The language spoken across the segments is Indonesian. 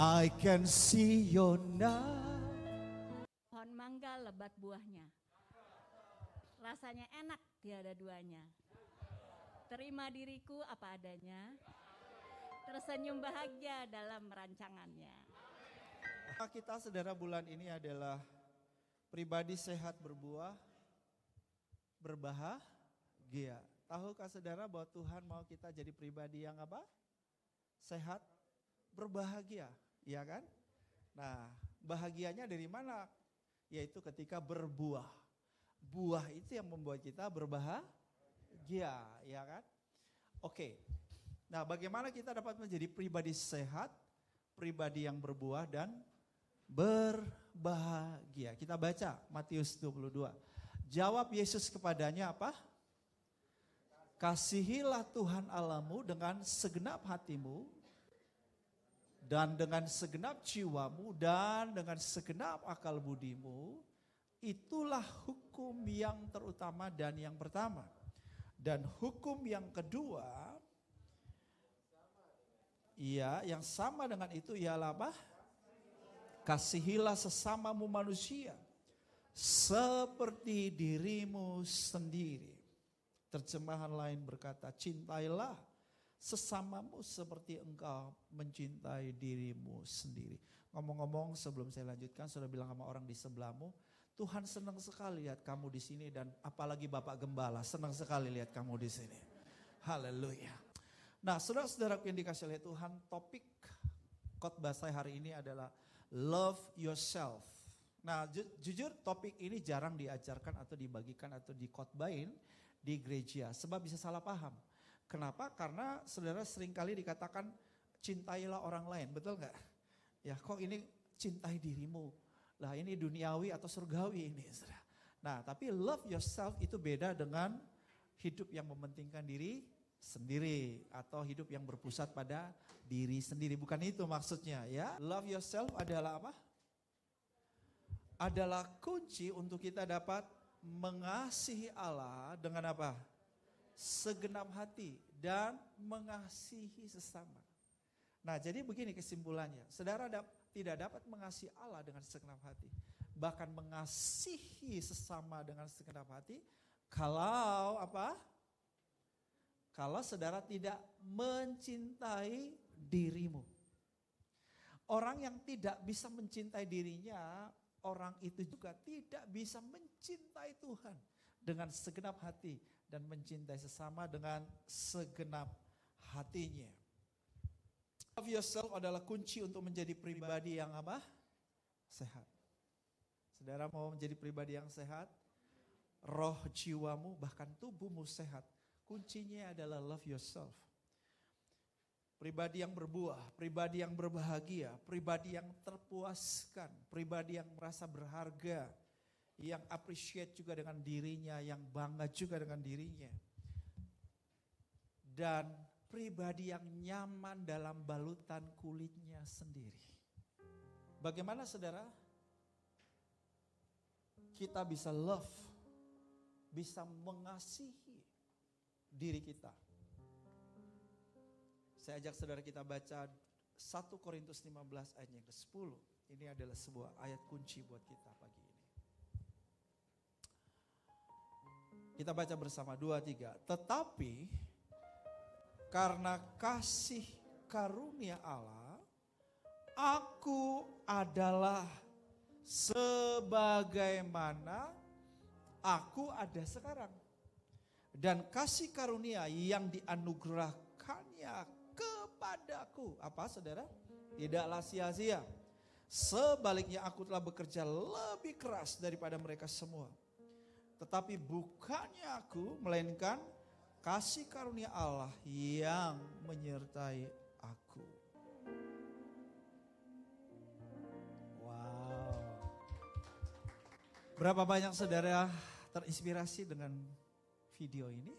I can see you now. Pohon mangga lebat buahnya. Rasanya enak tiada duanya. Terima diriku apa adanya. Tersenyum bahagia dalam rancangannya. Kita saudara bulan ini adalah pribadi sehat berbuah, berbahagia. Tahukah saudara bahwa Tuhan mau kita jadi pribadi yang apa? Sehat, berbahagia, ya kan? Nah, bahagianya dari mana? Yaitu ketika berbuah. Buah itu yang membuat kita berbahagia, ya kan? Oke. Nah, bagaimana kita dapat menjadi pribadi sehat, pribadi yang berbuah dan berbahagia? Kita baca Matius 22. Jawab Yesus kepadanya apa? Kasihilah Tuhan Allahmu dengan segenap hatimu, dan dengan segenap jiwamu, dan dengan segenap akal budimu. Itulah hukum yang terutama dan yang pertama. Dan hukum yang kedua, yang sama dengan itu ialah apa? Kasihilah sesamamu manusia seperti dirimu sendiri. Terjemahan lain berkata, cintailah sesamamu seperti engkau mencintai dirimu sendiri. Ngomong-ngomong sebelum saya lanjutkan, saudara bilang sama orang di sebelahmu, Tuhan senang sekali lihat kamu di sini, dan apalagi Bapak Gembala senang sekali lihat kamu di sini. Haleluya. Nah, saudara-saudaraku yang dikasih oleh Tuhan, topik khotbah saya hari ini adalah love yourself. Nah, jujur topik ini jarang diajarkan atau dibagikan atau dikhotbahin di gereja, sebab bisa salah paham. Kenapa? Karena saudara seringkali dikatakan cintailah orang lain, betul nggak? Ya, kok ini cintai dirimu? Lah ini duniawi atau surgawi ini, saudara. Nah, tapi love yourself itu beda dengan hidup yang mementingkan diri sendiri atau hidup yang berpusat pada diri sendiri. Bukan itu maksudnya, ya. Love yourself adalah apa? Adalah kunci untuk kita dapat mengasihi Allah dengan apa? Segenap hati dan mengasihi sesama. Nah, jadi begini kesimpulannya. Saudara tidak dapat mengasihi Allah dengan segenap hati, bahkan mengasihi sesama dengan segenap hati kalau apa? Kalau saudara tidak mencintai dirimu. Orang yang tidak bisa mencintai dirinya, orang itu juga tidak bisa mencintai Tuhan dengan segenap hati dan mencintai sesama dengan segenap hatinya. Love yourself adalah kunci untuk menjadi pribadi yang apa? Sehat. Saudara mau menjadi pribadi yang sehat? Roh jiwamu bahkan tubuhmu sehat. Kuncinya adalah love yourself. Pribadi yang berbuah, pribadi yang berbahagia, pribadi yang terpuaskan, pribadi yang merasa berharga, yang appreciate juga dengan dirinya, yang bangga juga dengan dirinya. Dan pribadi yang nyaman dalam balutan kulitnya sendiri. Bagaimana saudara? Kita bisa love, bisa mengasihi diri kita. Saya ajak saudara kita baca 1 Korintus 15 ayat yang ke-10. Ini adalah sebuah ayat kunci buat kita pagi ini. Kita baca bersama 2-3. Tetapi karena kasih karunia Allah, aku adalah sebagaimana aku ada sekarang. Dan kasih karunia yang dianugerahkannya kepadaku, apa saudara? Tidaklah sia-sia. Sebaliknya aku telah bekerja lebih keras daripada mereka semua. Tetapi bukannya aku, melainkan kasih karunia Allah yang menyertai aku. Wow. Berapa banyak saudara terinspirasi dengan video ini?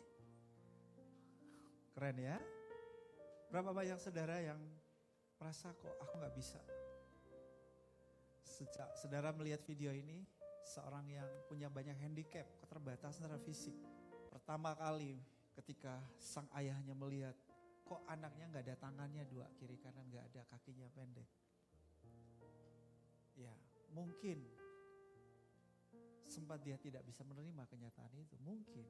Keren ya. Berapa banyak saudara yang merasa kok aku gak bisa. Sejak saudara melihat video ini, seorang yang punya banyak handicap, keterbatasan secara fisik. Pertama kali ketika sang ayahnya melihat, kok anaknya gak ada tangannya dua, kiri kanan gak ada, kakinya pendek. mungkin sempat dia tidak bisa menerima kenyataan itu, mungkin.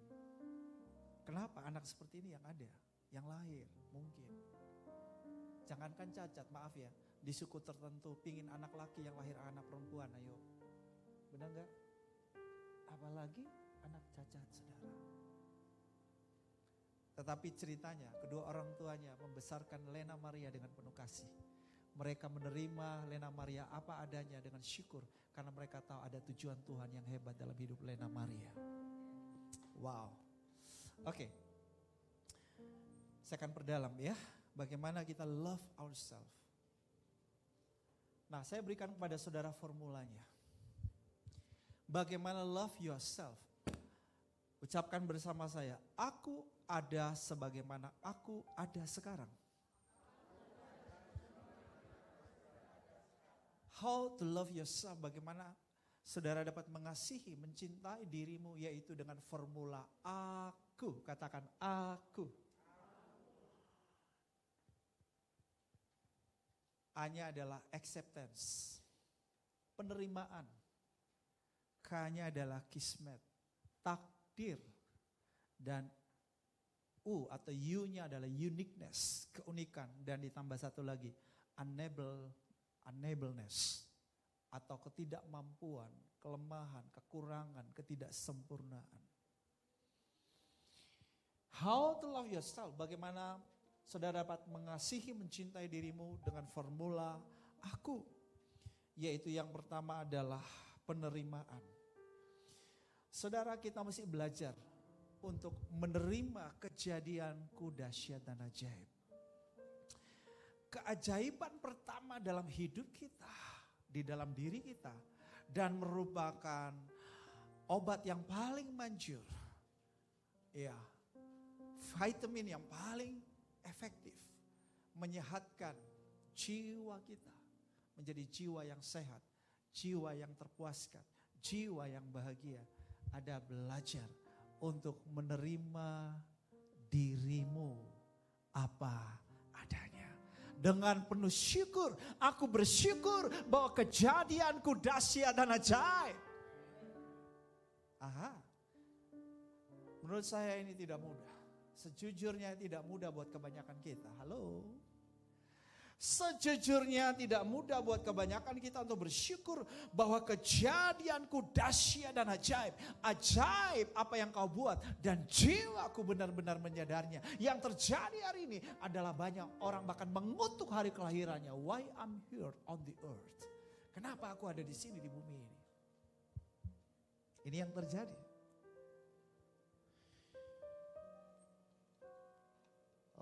Kenapa anak seperti ini yang ada, yang lahir, mungkin. Jangankan cacat, maaf ya, di suku tertentu pingin anak laki yang lahir anak perempuan, ayo. Benar enggak? Apalagi anak cacat, saudara. Tetapi ceritanya, kedua orang tuanya membesarkan Lena Maria dengan penuh kasih. Mereka menerima Lena Maria apa adanya dengan syukur, karena mereka tahu ada tujuan Tuhan yang hebat dalam hidup Lena Maria. Wow. Oke. Saya akan perdalam ya, bagaimana kita love ourselves. Nah, saya berikan kepada saudara formulanya. Bagaimana love yourself? Ucapkan bersama saya, aku ada sebagaimana aku ada sekarang. How to love yourself, bagaimana saudara dapat mengasihi, mencintai dirimu, yaitu dengan formula aku. Katakan aku. A-nya adalah acceptance, penerimaan. K-nya adalah kismet, takdir. Dan U atau U-nya adalah uniqueness, keunikan. Dan ditambah satu lagi, unableness atau ketidakmampuan, kelemahan, kekurangan, ketidaksempurnaan. How to love yourself, bagaimana saudara dapat mengasihi, mencintai dirimu dengan formula aku. Yaitu yang pertama adalah penerimaan. Saudara, kita mesti belajar untuk menerima kejadianku dahsyat dan ajaib. Keajaiban pertama dalam hidup kita, di dalam diri kita, dan merupakan obat yang paling manjur. Ya, vitamin yang paling efektif, menyehatkan jiwa kita, menjadi jiwa yang sehat, jiwa yang terpuaskan, jiwa yang bahagia. Ada belajar untuk menerima dirimu apa adanya. Dengan penuh syukur, aku bersyukur bahwa kejadianku dahsyat dan ajaib. Aha, menurut saya ini tidak mudah. Sejujurnya tidak mudah buat kebanyakan kita. Halo. Sejujurnya tidak mudah buat kebanyakan kita untuk bersyukur bahwa kejadianku dahsyat dan ajaib. Ajaib apa yang kau buat dan jiwaku benar-benar menyadarinya. Yang terjadi hari ini adalah banyak orang bahkan mengutuk hari kelahirannya. Why I'm here on the earth? Kenapa aku ada di sini di bumi ini? Ini yang terjadi.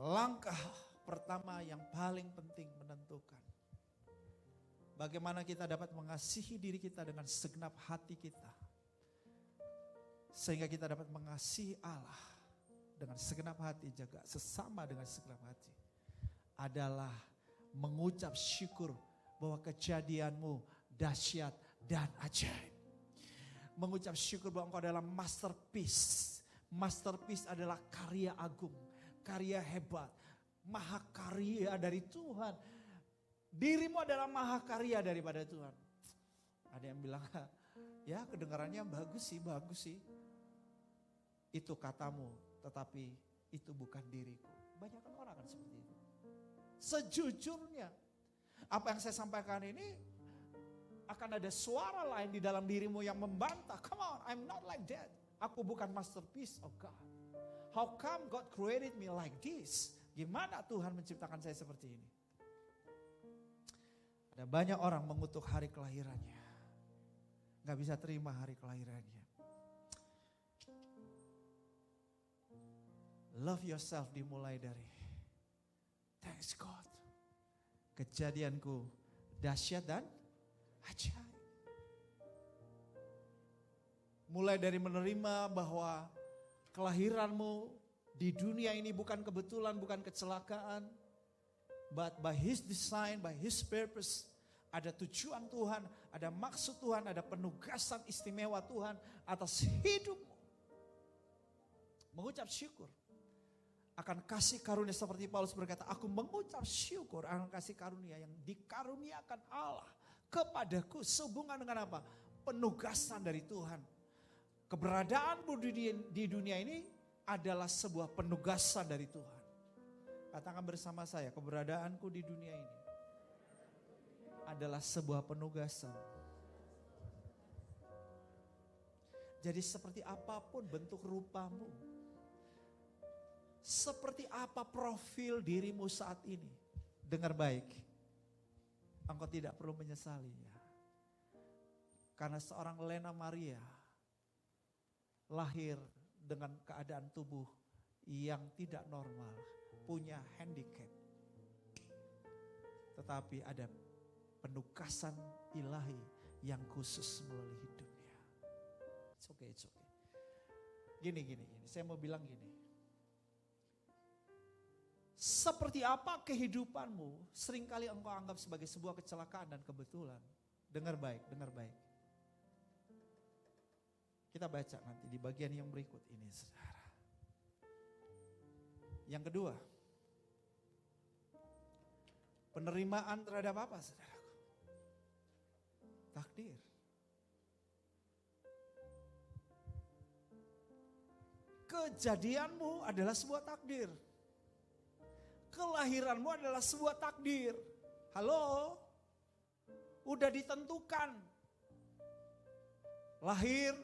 Langkah pertama yang paling penting menentukan bagaimana kita dapat mengasihi diri kita dengan segenap hati kita, sehingga kita dapat mengasihi Allah dengan segenap hati, juga sesama dengan segenap hati, adalah mengucap syukur bahwa kejadianmu dahsyat dan ajaib. Mengucap syukur bahwa engkau adalah masterpiece. Masterpiece adalah karya agung, karya hebat, mahakarya dari Tuhan. Dirimu adalah mahakarya daripada Tuhan. Ada yang bilang, ya kedengarannya bagus sih. Itu katamu, tetapi itu bukan diriku. Banyak orang kan seperti itu. Sejujurnya, apa yang saya sampaikan ini akan ada suara lain di dalam dirimu yang membantah. Come on, I'm not like that. Aku bukan masterpiece of God. How come God created me like this? Gimana Tuhan menciptakan saya seperti ini? Ada banyak orang mengutuk hari kelahirannya. Gak bisa terima hari kelahirannya. Love yourself dimulai dari thanks God. Kejadianku dahsyat dan ajaib. Mulai dari menerima bahwa kelahiranmu di dunia ini bukan kebetulan, bukan kecelakaan. But by His design, by His purpose. Ada tujuan Tuhan, ada maksud Tuhan, ada penugasan istimewa Tuhan atas hidupmu. Mengucap syukur akan kasih karunia, seperti Paulus berkata, aku mengucap syukur akan kasih karunia yang dikaruniakan Allah kepadaku. Sehubungan dengan apa? Penugasan dari Tuhan. Keberadaanmu di dunia ini adalah sebuah penugasan dari Tuhan. Katakan bersama saya, keberadaanku di dunia ini adalah sebuah penugasan. Jadi seperti apapun bentuk rupamu, seperti apa profil dirimu saat ini, dengar baik, engkau tidak perlu menyesalinya. Karena seorang Lena Maria lahir dengan keadaan tubuh yang tidak normal, punya handicap. Tetapi ada penugasan ilahi yang khusus melalui hidupnya. It's okay. Gini, saya mau bilang gini. Seperti apa kehidupanmu seringkali engkau anggap sebagai sebuah kecelakaan dan kebetulan. Dengar baik. Kita baca nanti di bagian yang berikut ini, saudara. Yang kedua, penerimaan terhadap apa, saudaraku? Takdir. Kejadianmu adalah sebuah takdir. Kelahiranmu adalah sebuah takdir. Halo? Udah ditentukan. Lahir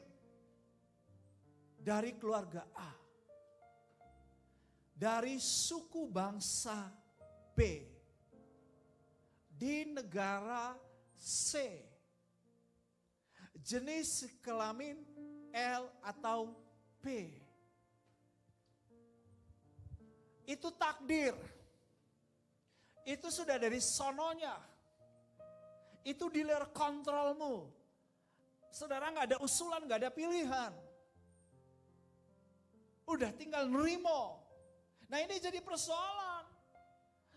dari keluarga A. Dari suku bangsa B. Di negara C. Jenis kelamin L atau P. Itu takdir. Itu sudah dari sononya. Itu di luar kontrolmu. Saudara gak ada usulan, gak ada pilihan. Udah tinggal nerimo. Nah ini jadi persoalan.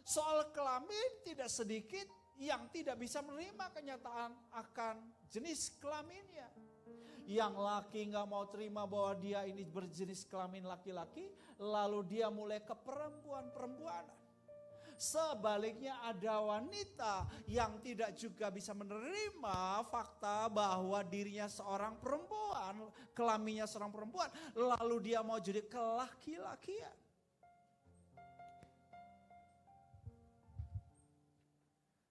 Soal kelamin tidak sedikit yang tidak bisa menerima kenyataan akan jenis kelaminnya. Yang laki gak mau terima bahwa dia ini berjenis kelamin laki-laki, lalu dia mulai ke perempuan-perempuanan. Sebaliknya ada wanita yang tidak juga bisa menerima fakta bahwa dirinya seorang perempuan, kelaminnya seorang perempuan, lalu dia mau jadi kelaki-lakian.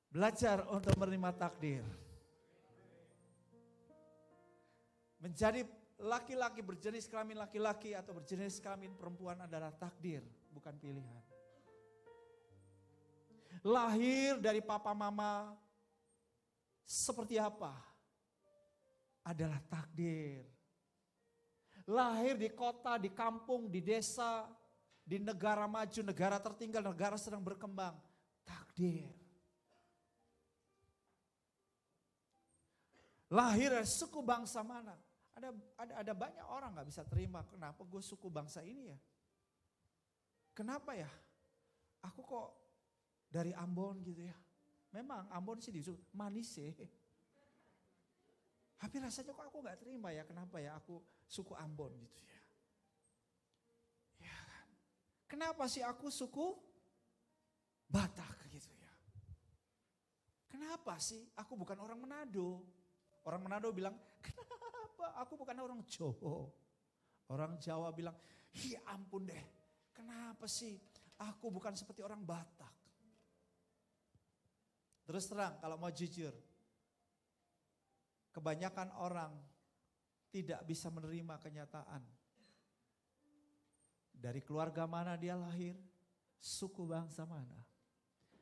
Belajar untuk menerima takdir. Menjadi laki-laki berjenis kelamin laki-laki atau berjenis kelamin perempuan adalah takdir, bukan pilihan. Lahir dari papa mama seperti apa? Adalah takdir. Lahir di kota, di kampung, di desa, di negara maju, negara tertinggal, negara sedang berkembang. Takdir. Lahir dari suku bangsa mana? Ada banyak orang gak bisa terima. Kenapa gue suku bangsa ini ya? Kenapa ya? Aku kok dari Ambon gitu ya. Memang Ambon sih disebut manis ya. Tapi rasanya kok aku gak terima ya. Kenapa ya aku suku Ambon gitu ya. Ya kan. Kenapa sih aku suku Batak gitu ya. Kenapa sih aku bukan orang Manado. Orang Manado bilang kenapa aku bukan orang Jawa. Orang Jawa bilang ya ampun deh. Kenapa sih aku bukan seperti orang Batak. Terus terang kalau mau jujur, kebanyakan orang tidak bisa menerima kenyataan. Dari keluarga mana dia lahir, suku bangsa mana.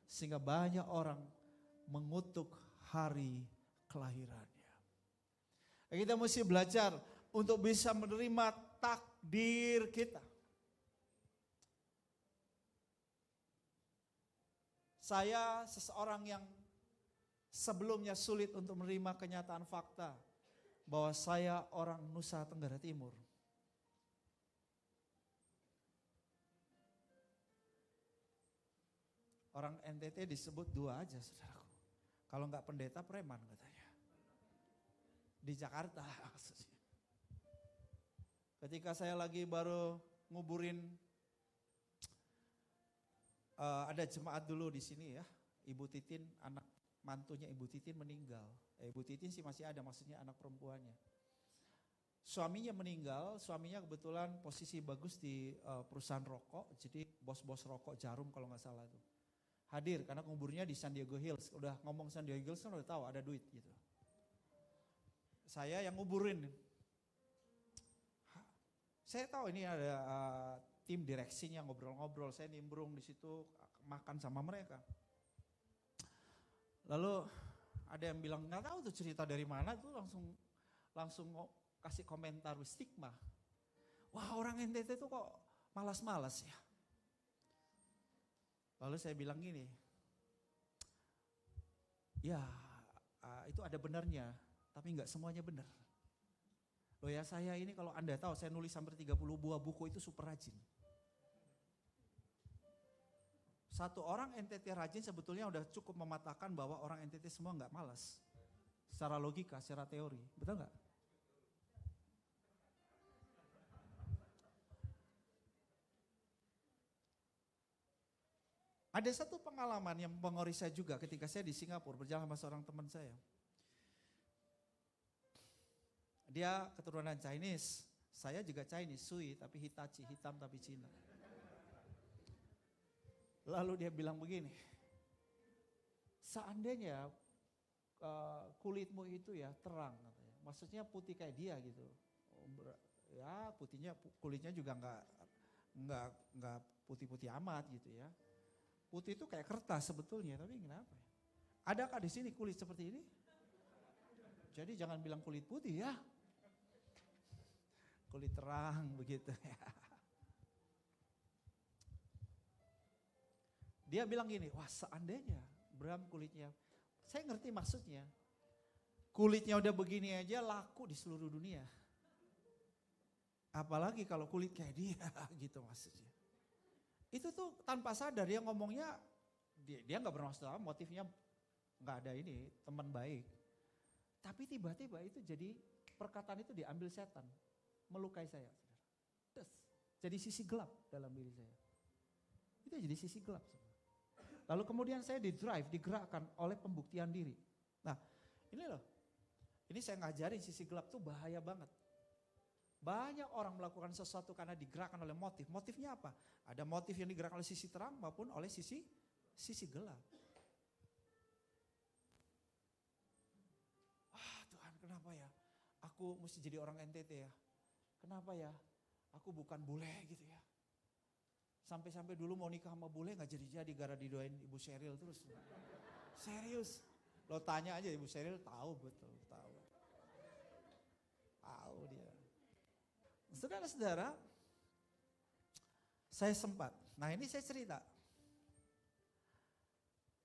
Sehingga banyak orang mengutuk hari kelahirannya. Kita mesti belajar untuk bisa menerima takdir kita. Saya seseorang yang sebelumnya sulit untuk menerima kenyataan fakta bahwa saya orang Nusa Tenggara Timur. Orang NTT disebut dua aja, saudaraku. Kalau enggak pendeta, preman katanya. Di Jakarta maksudnya. Ketika saya lagi baru nguburin, ada jemaat dulu di sini ya. Ibu Titin, anak mantunya Ibu Titin meninggal. Ibu Titin sih masih ada, maksudnya anak perempuannya. Suaminya meninggal, suaminya kebetulan posisi bagus di perusahaan rokok, jadi bos-bos rokok Jarum kalau nggak salah tuh. Hadir karena kuburnya di San Diego Hills. Udah ngomong San Diego Hills kan udah tahu ada duit gitu. Saya yang nguburin. Saya tahu ini ada tim direksinya ngobrol-ngobrol, saya nimbrung di situ makan sama mereka. Lalu ada yang bilang nggak tahu tuh cerita dari mana tuh, langsung kasih komentar stigma. Wah, orang NTT tuh kok malas-malas ya. Lalu saya bilang gini, ya itu ada benarnya, tapi nggak semuanya benar. Loh ya, saya ini kalau Anda tahu saya nulis hampir 30 buah buku itu super rajin. Satu orang NTT rajin sebetulnya udah cukup mematahkan bahwa orang NTT semua nggak malas. Secara logika, secara teori, betul nggak? Ada satu pengalaman yang mempengaruhi saya juga ketika saya di Singapura berjalan sama seorang teman saya. Dia keturunan Chinese, saya juga Chinese, Sui tapi Hitachi, hitam tapi Cina. Lalu dia bilang begini, seandainya kulitmu itu ya terang, katanya. Maksudnya putih kayak dia gitu. Ya kulitnya juga nggak putih-putih amat gitu ya. Putih itu kayak kertas sebetulnya, tapi kenapa ya? Adakah di sini kulit seperti ini? Jadi jangan bilang kulit putih ya. Kulit terang begitu ya. Dia bilang gini, wah seandainya Bram kulitnya, saya ngerti maksudnya. Kulitnya udah begini aja laku di seluruh dunia. Apalagi kalau kulit kayak dia gitu maksudnya. Itu tuh tanpa sadar dia ngomongnya, dia gak bermaksud apa, motifnya gak ada ini, teman baik. Tapi tiba-tiba itu jadi, perkataan itu diambil setan, melukai saya. Terus, jadi sisi gelap dalam diri saya. Itu jadi sisi gelap. Lalu kemudian saya digerakkan oleh pembuktian diri. Nah ini loh, ini saya ngajarin sisi gelap tuh bahaya banget. Banyak orang melakukan sesuatu karena digerakkan oleh motif. Motifnya apa? Ada motif yang digerakkan oleh sisi terang maupun oleh sisi gelap. Tuhan kenapa ya? Aku mesti jadi orang NTT ya? Kenapa ya? Aku bukan bule gitu ya. Sampai-sampai dulu mau nikah sama bule gak jadi-jadi gara didoain Ibu Sheryl terus. Serius. Lo tanya aja Ibu Sheryl tahu betul, tahu. Tahu dia. Saudara-saudara, saya sempat, nah ini saya cerita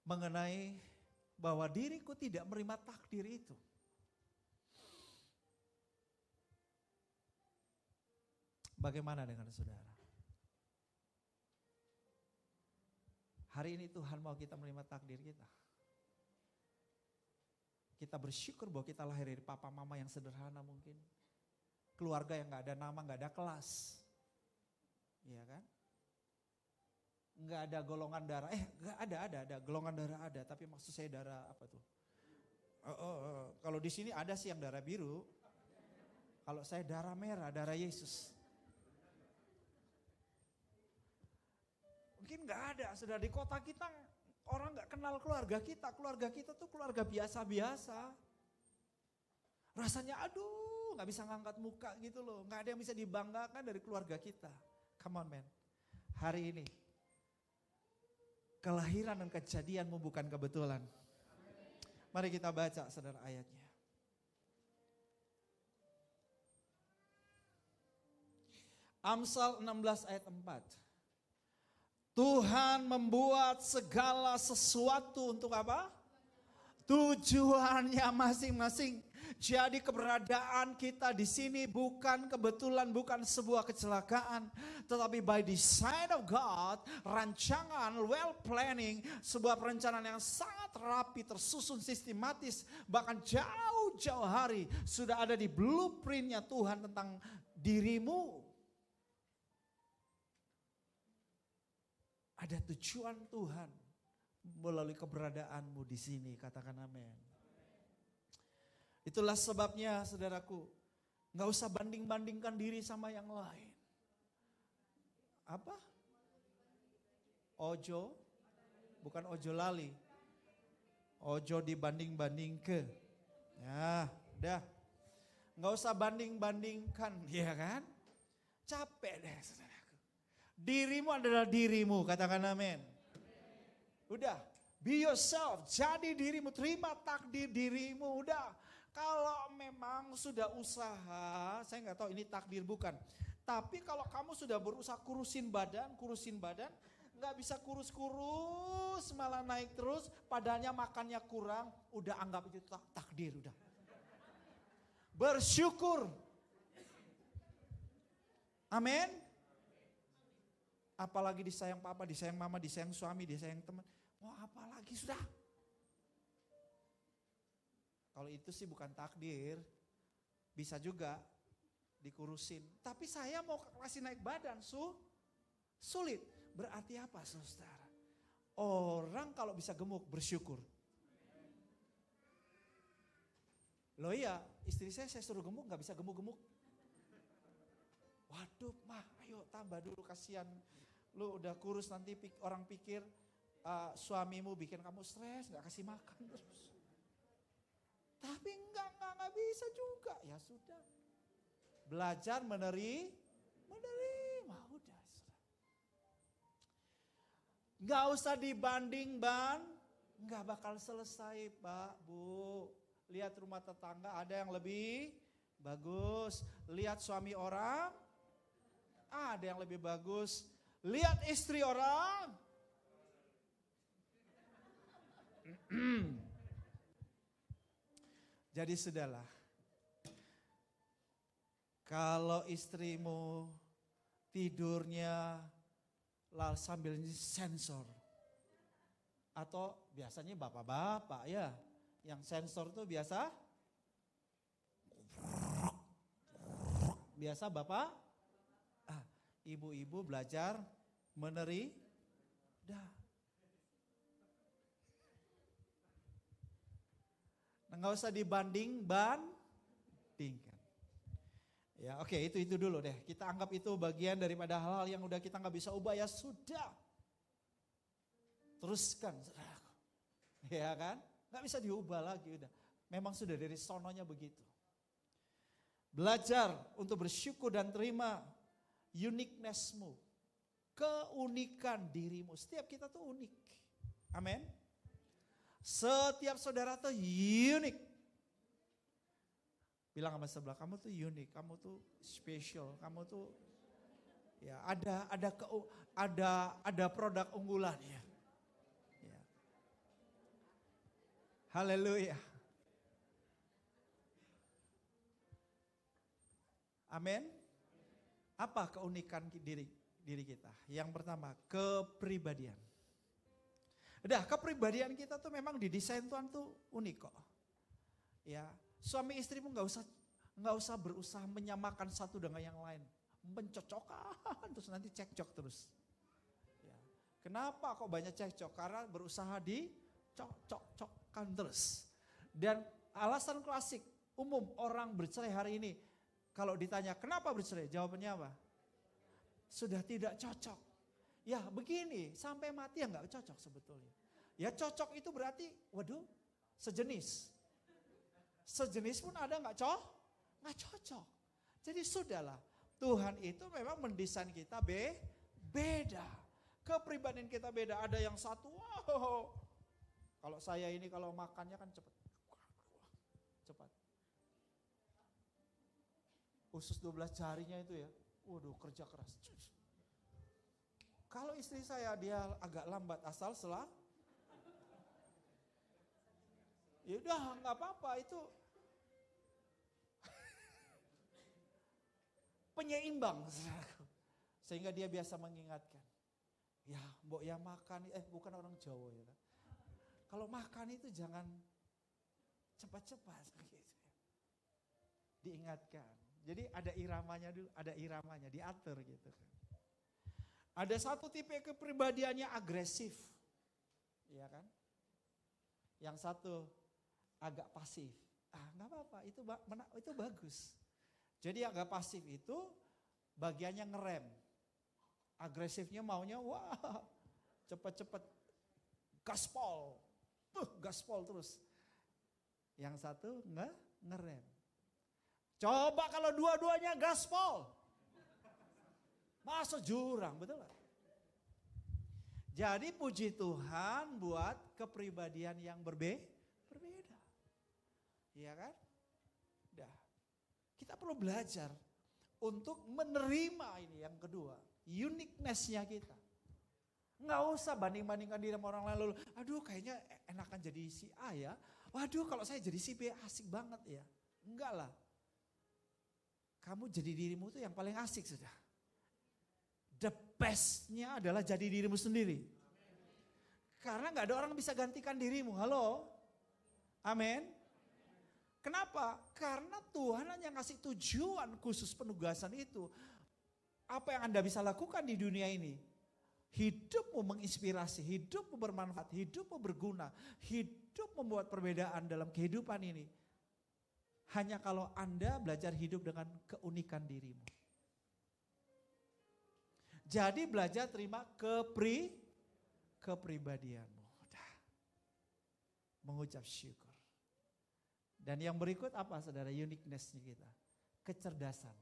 mengenai bahwa diriku tidak menerima takdir itu. Bagaimana dengan saudara? Hari ini Tuhan mau kita menerima takdir kita. Kita bersyukur bahwa kita lahir dari papa mama yang sederhana mungkin. Keluarga yang gak ada nama, gak ada kelas. Iya kan? Gak ada golongan darah, ada golongan darah ada, tapi maksud saya darah apa tuh? Kalau di sini ada sih yang darah biru. Kalau saya darah merah, darah Yesus. Mungkin gak ada, saudara, di kota kita orang gak kenal keluarga kita tuh keluarga biasa-biasa. Rasanya aduh gak bisa ngangkat muka gitu loh, gak ada yang bisa dibanggakan dari keluarga kita. Come on man, hari ini kelahiran dan kejadianmu bukan kebetulan. Mari kita baca saudara ayatnya. Amsal 16 ayat 4. Tuhan membuat segala sesuatu untuk apa? Tujuannya masing-masing. Jadi keberadaan kita di sini bukan kebetulan, bukan sebuah kecelakaan, tetapi by design of God, rancangan, well planning, sebuah perencanaan yang sangat rapi, tersusun sistematis, bahkan jauh-jauh hari sudah ada di blueprintnya Tuhan tentang dirimu. Ada tujuan Tuhan melalui keberadaanmu di sini, katakan amin. Itulah sebabnya saudaraku, gak usah banding-bandingkan diri sama yang lain. Apa? Ojo, bukan ojo lali. Ojo dibanding-banding ke. Ya, udah. Gak usah banding-bandingkan, ya kan? Capek deh saudaraku. Dirimu adalah dirimu, katakan amin. Udah, be yourself, jadi dirimu, terima takdir dirimu, udah. Kalau memang sudah usaha, saya nggak tahu ini takdir bukan. Tapi kalau kamu sudah berusaha kurusin badan, nggak bisa kurus-kurus, malah naik terus, padahal makannya kurang, udah anggap itu takdir, udah. Bersyukur. Amin. Apalagi disayang papa, disayang mama, disayang suami, disayang teman. Mau apa lagi sudah? Kalau itu sih bukan takdir, bisa juga dikurusin. Tapi saya mau kasih naik badan, sulit. Berarti apa saudara? Orang kalau bisa gemuk bersyukur. Loh iya, istri saya suruh gemuk gak bisa gemuk-gemuk. Waduh mah, ayo tambah dulu kasihan. Lu udah kurus nanti orang pikir suamimu bikin kamu stres, gak kasih makan terus. Tapi enggak bisa juga. Ya sudah. Belajar menerima, udah. Enggak usah enggak bakal selesai, Pak, Bu. Lihat rumah tetangga ada yang lebih bagus. Lihat suami orang, ada yang lebih bagus. Lihat istri orang. Jadi sudahlah, kalau istrimu tidurnya sambil sensor, atau biasanya bapak-bapak ya, yang sensor tuh biasa bapak, ibu-ibu belajar dah. Nggak usah dibandingkan. Ya oke, itu dulu deh. Kita anggap itu bagian daripada hal-hal yang udah kita nggak bisa ubah, ya sudah. Teruskan, ya kan? Nggak bisa diubah lagi udah. Memang sudah dari sononya begitu. Belajar untuk bersyukur dan terima uniqueness-mu, keunikan dirimu. Setiap kita tuh unik. Amin. Setiap saudara tuh unik. Bilang sama sebelah, kamu tuh unik, kamu tuh special, kamu tuh ya ada produk unggulan ya. Haleluya. Amin. Apa keunikan diri kita? Yang pertama, kepribadian. Udah, kepribadian kita tuh memang didesain Tuhan tuh unik kok. Ya, suami istrimu nggak usah berusaha menyamakan satu dengan yang lain, mencocokkan terus nanti cekcok terus. Ya. Kenapa kok banyak cekcok? Karena berusaha dicocokkan terus. Dan alasan klasik umum orang bercerai hari ini, kalau ditanya kenapa bercerai, jawabannya apa? Sudah tidak cocok. Ya begini, sampai mati ya nggak cocok sebetulnya. Ya cocok itu berarti, waduh, sejenis. Sejenis pun ada nggak cocok. Jadi sudahlah, Tuhan itu memang mendesain kita beda. Kepribadian kita beda. Ada yang satu, wow. Kalau saya ini kalau makannya kan cepat. Usus 12 jarinya itu ya, waduh kerja keras. Kalau istri saya dia agak lambat asal ya udah nggak apa-apa itu penyeimbang, sehingga dia biasa mengingatkan. Ya mbok ya makan, bukan orang Jawa ya. Kalau makan itu jangan cepat-cepat gitu. Diingatkan. Jadi ada iramanya dulu, diatur gitu kan. Ada satu tipe kepribadiannya agresif. Iya kan? Yang satu agak pasif. Nggak apa-apa, itu bagus. Jadi agak pasif itu bagiannya ngerem. Agresifnya maunya wah cepet-cepet gaspol. Gaspol terus. Yang satu ngerem. Coba kalau dua-duanya gaspol. Masuk jurang, betul gak? Jadi puji Tuhan buat kepribadian yang berbeda. Iya kan? Dah. Kita perlu belajar untuk menerima ini yang kedua. Uniqueness-nya kita. Nggak usah banding-bandingkan diri sama orang lain. Lalu, aduh kayaknya enakan jadi si A ya. Waduh kalau saya jadi si B asik banget ya. Enggak lah. Kamu jadi dirimu tuh yang paling asik sudah. The best-nya adalah jadi dirimu sendiri. Karena nggak ada orang bisa gantikan dirimu. Halo? Amin. Kenapa? Karena Tuhan hanya ngasih tujuan khusus penugasan itu. Apa yang Anda bisa lakukan di dunia ini? Hidupmu menginspirasi, hidupmu bermanfaat, hidupmu berguna, hidup membuat perbedaan dalam kehidupan ini. Hanya kalau Anda belajar hidup dengan keunikan dirimu. Jadi belajar terima kepribadianmu. Mengucap syukur. Dan yang berikut apa saudara uniqueness-nya kita? Kecerdasan.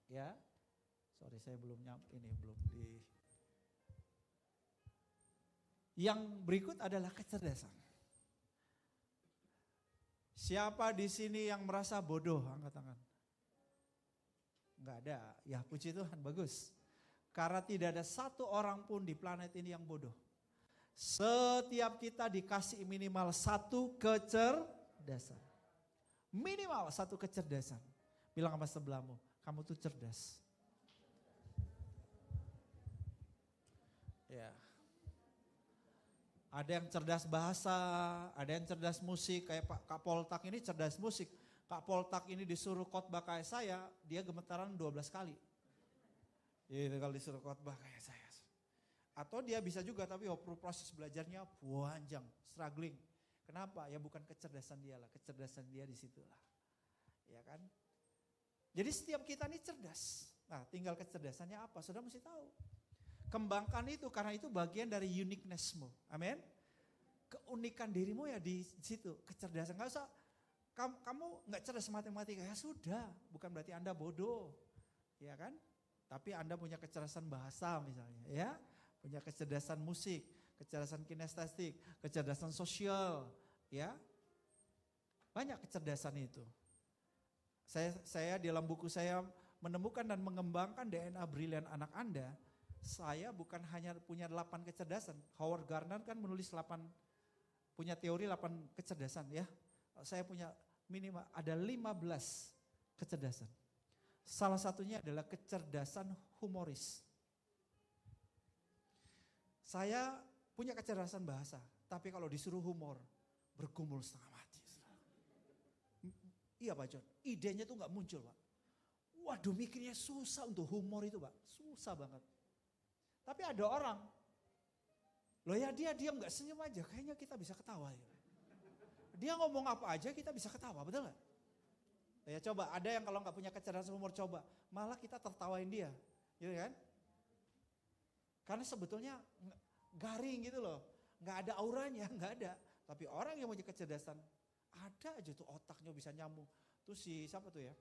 Ya. Sorry saya belum di. Yang berikut adalah kecerdasan. Siapa di sini yang merasa bodoh? Angkat tangan. Enggak ada. Ya puji Tuhan, bagus. Karena tidak ada satu orang pun di planet ini yang bodoh. Setiap kita dikasih minimal satu kecerdasan. Minimal satu kecerdasan. Bilang sama sebelahmu, kamu tuh cerdas. Ya. Ada yang cerdas bahasa, ada yang cerdas musik, kayak Kak Poltak ini cerdas musik. Kak Poltak ini disuruh khotbah kayak saya, dia gemetaran 12 kali. Itu kalau disuruh khotbah kayak saya. Atau dia bisa juga tapi proses belajarnya panjang, struggling. Kenapa? Ya bukan kecerdasan dia lah, kecerdasan dia di situlah. Ya kan? Jadi setiap kita ini cerdas. Nah, tinggal kecerdasannya apa? Saudara mesti tahu. Kembangkan itu karena itu bagian dari uniqueness-mu. Amin. Keunikan dirimu ya di situ, kecerdasan. Enggak usah kamu enggak cerdas matematika, ya sudah, bukan berarti Anda bodoh. Ya kan? Tapi Anda punya kecerdasan bahasa misalnya, ya. Punya kecerdasan musik, kecerdasan kinestetik, kecerdasan sosial, ya. Banyak kecerdasan itu. Saya di dalam buku saya menemukan dan mengembangkan DNA brilian anak Anda. Saya bukan hanya punya 8 kecerdasan. Howard Gardner kan menulis punya teori 8 kecerdasan ya. Saya punya minimal ada 15 kecerdasan. Salah satunya adalah kecerdasan humoris. Saya punya kecerdasan bahasa, tapi kalau disuruh humor, bergumul setengah mati. Iya Pak John, idenya tuh gak muncul Pak. Waduh mikirnya susah untuk humor itu Pak, susah banget. Tapi ada orang, loh ya dia diam gak senyum aja, kayaknya kita bisa ketawa ya. Dia ngomong apa aja kita bisa ketawa, betul gak? Ya coba, ada yang kalau gak punya kecerdasan humor coba, malah kita tertawain dia, gitu kan? Karena sebetulnya garing gitu loh, gak ada auranya, gak ada. Tapi orang yang punya kecerdasan, ada aja tuh otaknya bisa nyambung. Tuh siapa tuh ya?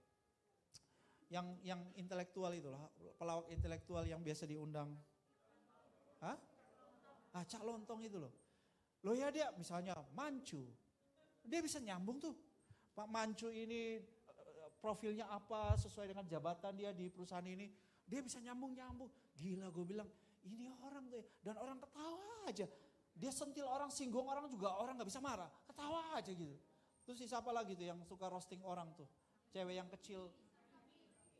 Yang intelektual itu loh, pelawak intelektual yang biasa diundang. Hah? Cak Lontong itu loh. Loh ya dia misalnya Mancu. Dia bisa nyambung tuh. Pak Mancu ini profilnya apa sesuai dengan jabatan dia di perusahaan ini. Dia bisa nyambung-nyambung. Gila gue bilang ini orang tuh ya. Dan orang ketawa aja. Dia sentil orang, singgung orang juga orang gak bisa marah. Ketawa aja gitu. Terus siapa lagi tuh yang suka roasting orang tuh. Cewek yang kecil.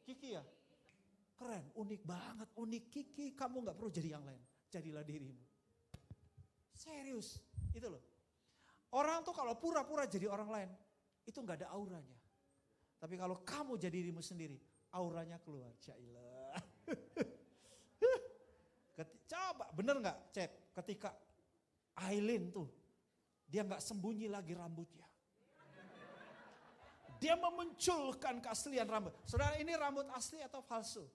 Kiki ya. Keren, unik banget. Unik Kiki, kamu gak perlu jadi yang lain. Jadilah dirimu. Serius, itu loh. Orang tuh kalau pura-pura jadi orang lain, itu gak ada auranya. Tapi kalau kamu jadi dirimu sendiri, auranya keluar. Jailah. Coba, bener gak Cep? Ketika Aileen tuh, dia nggak sembunyi lagi rambutnya. Dia memunculkan keaslian rambut. Saudara, ini rambut asli atau palsu?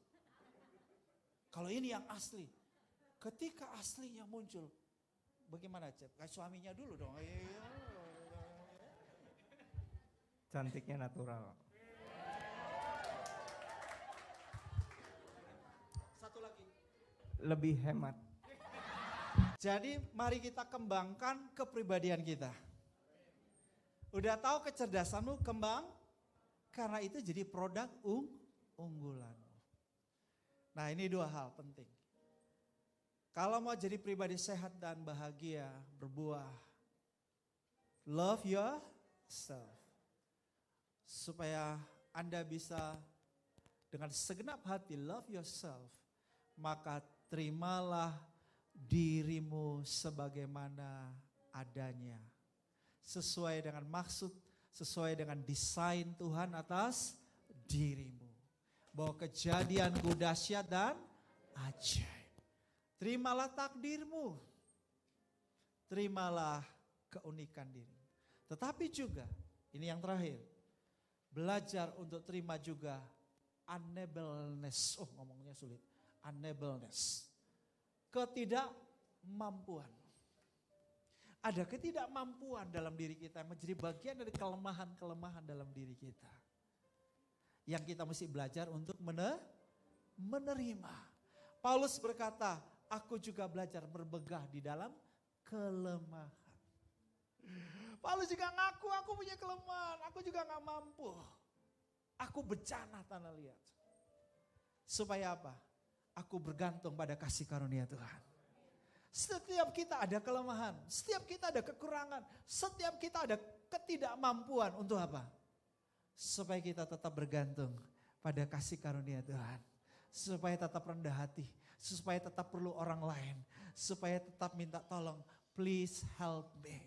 Kalau ini yang asli. Ketika aslinya muncul, bagaimana Cep? Kayak suaminya dulu dong. Cantiknya natural. Satu lagi. Lebih hemat. Jadi mari kita kembangkan kepribadian kita. Udah tahu kecerdasanmu, kembang. Karena itu jadi produk unggulan. Nah, ini dua hal penting. Kalau mau jadi pribadi sehat dan bahagia, berbuah, love yourself. Supaya Anda bisa dengan segenap hati love yourself, maka terimalah dirimu sebagaimana adanya. Sesuai dengan maksud, sesuai dengan desain Tuhan atas dirimu. Bahwa kejadianku dahsyat dan ajaib. Terimalah takdirmu. Terimalah keunikan dirimu. Tetapi juga, ini yang terakhir. Belajar untuk terima juga unableness. Oh, ngomongnya sulit. Unableness. Ketidakmampuan. Ada ketidakmampuan dalam diri kita yang menjadi bagian dari kelemahan-kelemahan dalam diri kita. Yang kita mesti belajar untuk menerima. Paulus berkata, aku juga belajar berbegah di dalam kelemahan. Paulus juga ngaku, aku punya kelemahan, aku juga gak mampu. Aku bencana tanah liat. Supaya apa? Aku bergantung pada kasih karunia Tuhan. Setiap kita ada kelemahan, setiap kita ada kekurangan, setiap kita ada ketidakmampuan untuk apa? Supaya kita tetap bergantung pada kasih karunia Tuhan. Supaya tetap rendah hati, supaya tetap perlu orang lain, supaya tetap minta tolong, please help me.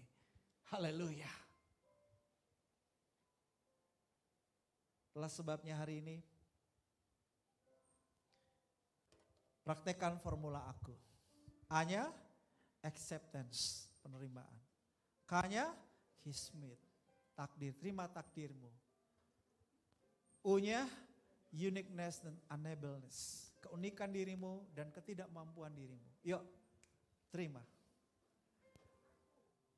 Haleluya. Itulah sebabnya hari ini, praktekkan formula aku. A-nya acceptance, penerimaan. K-nya kismet, takdir, terima takdirmu. U-nya uniqueness dan unableness, keunikan dirimu dan ketidakmampuan dirimu. Yuk, terima.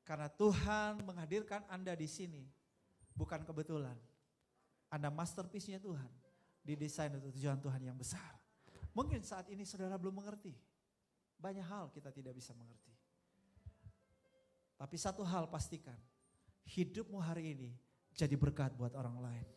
Karena Tuhan menghadirkan Anda di sini bukan kebetulan. Anda masterpiece-nya Tuhan, didesain untuk tujuan Tuhan yang besar. Mungkin saat ini saudara belum mengerti. Banyak hal kita tidak bisa mengerti. Tapi satu hal pastikan, hidupmu hari ini jadi berkat buat orang lain.